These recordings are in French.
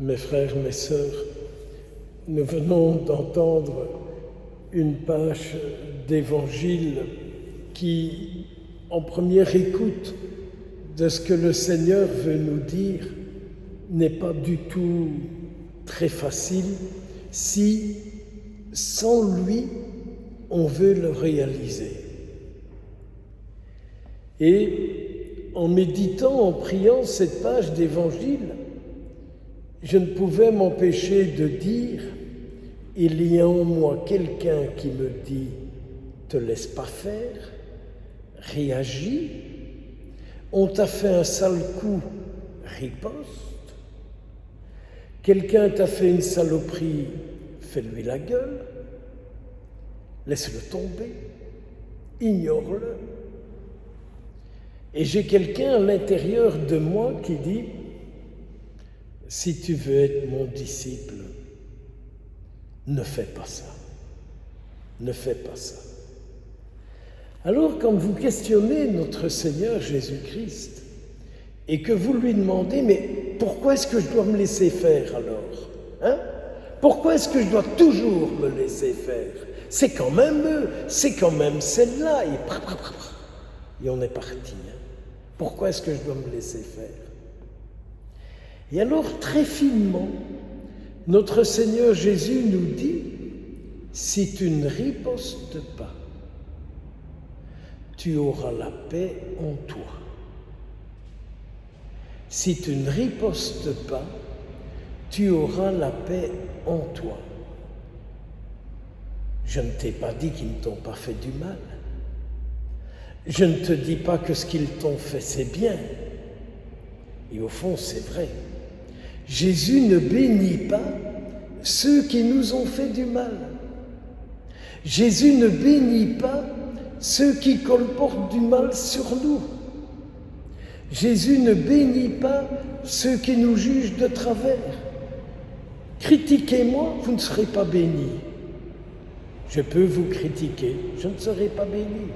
Mes frères, mes sœurs, nous venons d'entendre une page d'évangile qui, en première écoute de ce que le Seigneur veut nous dire, n'est pas du tout très facile si, sans lui, on veut le réaliser. Et en méditant, en priant cette page d'évangile, je ne pouvais m'empêcher de dire « Il y a en moi quelqu'un qui me dit « Te laisse pas faire, réagis, on t'a fait un sale coup, riposte, quelqu'un t'a fait une saloperie, fais-lui la gueule, laisse-le tomber, ignore-le. » Et j'ai quelqu'un à l'intérieur de moi qui dit « Si tu veux être mon disciple, ne fais pas ça. Ne fais pas ça. » Alors, quand vous questionnez notre Seigneur Jésus-Christ et que vous lui demandez « Mais pourquoi est-ce que je dois me laisser faire alors ? Pourquoi est-ce que je dois toujours me laisser faire ? C'est quand même eux, c'est quand même celle-là. » Et on est parti. Pourquoi est-ce que je dois me laisser faire ? Et alors, très finement, notre Seigneur Jésus nous dit « Si tu ne ripostes pas, tu auras la paix en toi. Si tu ne ripostes pas, tu auras la paix en toi. » Je ne t'ai pas dit qu'ils ne t'ont pas fait du mal. Je ne te dis pas que ce qu'ils t'ont fait, c'est bien. Et au fond, c'est vrai. Jésus ne bénit pas ceux qui nous ont fait du mal. Jésus ne bénit pas ceux qui colportent du mal sur nous. Jésus ne bénit pas ceux qui nous jugent de travers. Critiquez-moi, vous ne serez pas bénis. Je peux vous critiquer, je ne serai pas béni.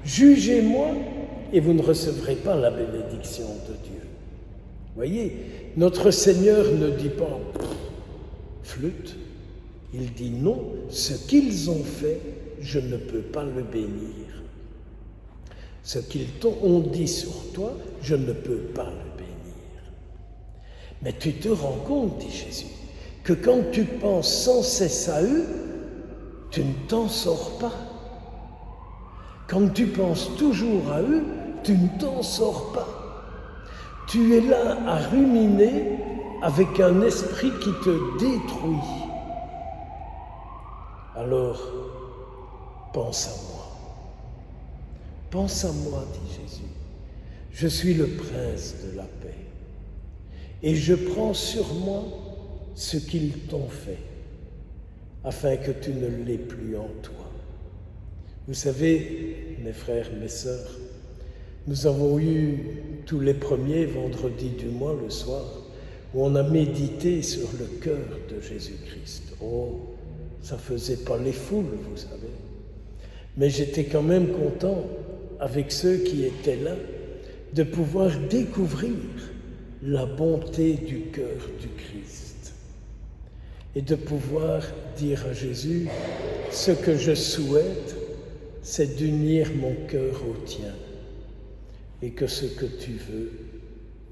Jugez-moi et vous ne recevrez pas la bénédiction de Dieu. Voyez, notre Seigneur ne dit pas « flûte », il dit « non, ce qu'ils ont fait, je ne peux pas le bénir. Ce qu'ils ont dit sur toi, je ne peux pas le bénir. » Mais tu te rends compte, dit Jésus, que quand tu penses sans cesse à eux, tu ne t'en sors pas. Quand tu penses toujours à eux, tu ne t'en sors pas. Tu es là à ruminer avec un esprit qui te détruit. Alors, pense à moi. Pense à moi, dit Jésus. Je suis le prince de la paix. Et je prends sur moi ce qu'ils t'ont fait, afin que tu ne l'aies plus en toi. Vous savez, mes frères, mes sœurs, nous avons eu tous les premiers vendredis du mois le soir où on a médité sur le cœur de Jésus-Christ. Oh, ça faisait pas les foules, vous savez. Mais j'étais quand même content, avec ceux qui étaient là, de pouvoir découvrir la bonté du cœur du Christ et de pouvoir dire à Jésus, ce que je souhaite, c'est d'unir mon cœur au tien et que ce que tu veux,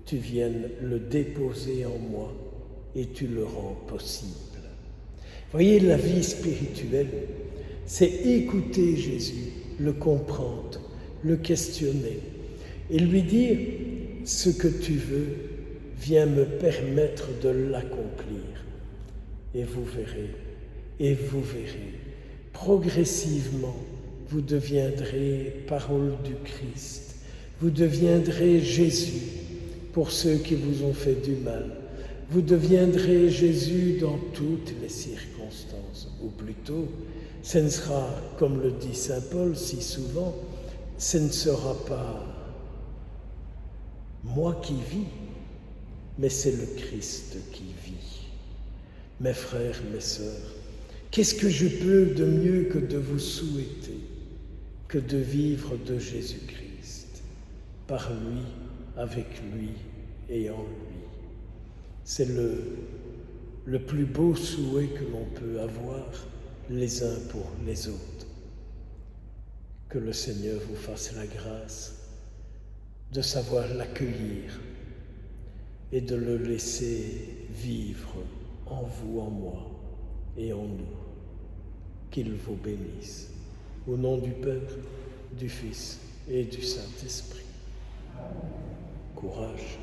tu viennes le déposer en moi et tu le rends possible. Voyez, la vie spirituelle, c'est écouter Jésus, le comprendre, le questionner et lui dire « ce que tu veux, viens me permettre de l'accomplir. » Et vous verrez, progressivement, vous deviendrez parole du Christ, vous deviendrez Jésus pour ceux qui vous ont fait du mal, vous deviendrez Jésus dans toutes les circonstances, ou plutôt, ce ne sera, comme le dit saint Paul si souvent, ce ne sera pas moi qui vis, mais c'est le Christ qui vit. Mes frères, mes sœurs, qu'est-ce que je peux de mieux que de vous souhaiter que de vivre de Jésus-Christ, par lui, avec lui et en lui. C'est le plus beau souhait que l'on peut avoir les uns pour les autres. Que le Seigneur vous fasse la grâce de savoir l'accueillir et de le laisser vivre en vous, en moi et en nous. Qu'il vous bénisse. Au nom du Père, du Fils et du Saint-Esprit. Courage.